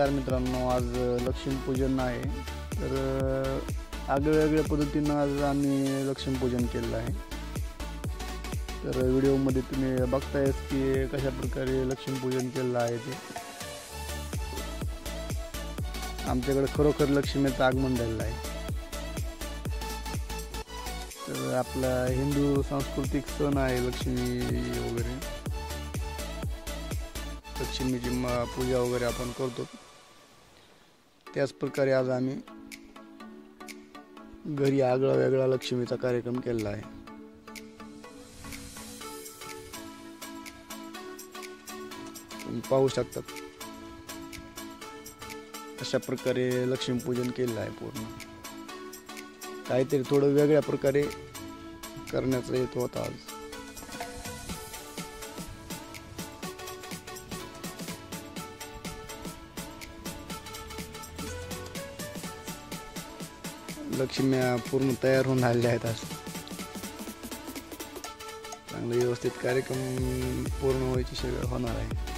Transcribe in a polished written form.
नमस्कार मित्रांनो, आज लक्ष्मीपूजन आहे. तर आगळ्या पद्धतीनं आज आम्ही लक्ष्मीपूजन केलेलं आहे. तर व्हिडिओमध्ये तुम्ही बघतायच की कशा प्रकारे लक्ष्मीपूजन केलेलं आहे ते. आमच्याकडे खरोखर लक्ष्मीचं आगमन झालेलं आहे. तर आपला हिंदू सांस्कृतिक सण आहे लक्ष्मी वगैरे, लक्ष्मीची पूजा वगैरे आपण करतो. त्याच प्रकारे आज आम्ही घरी आगळा वेगळा लक्ष्मीचा कार्यक्रम केलेला आहे. तुम्ही पाहू शकतात अशा प्रकारे लक्ष्मीपूजन केलेलं आहे. पूर्ण काहीतरी थोडं वेगळ्या प्रकारे करण्याचा हेतू होता आज. लक्ष्म्या पूर्ण तयार होऊन आलेल्या आहेत. आज चांगलं व्यवस्थित कार्यक्रम पूर्ण व्हायची सगळं होणार आहे.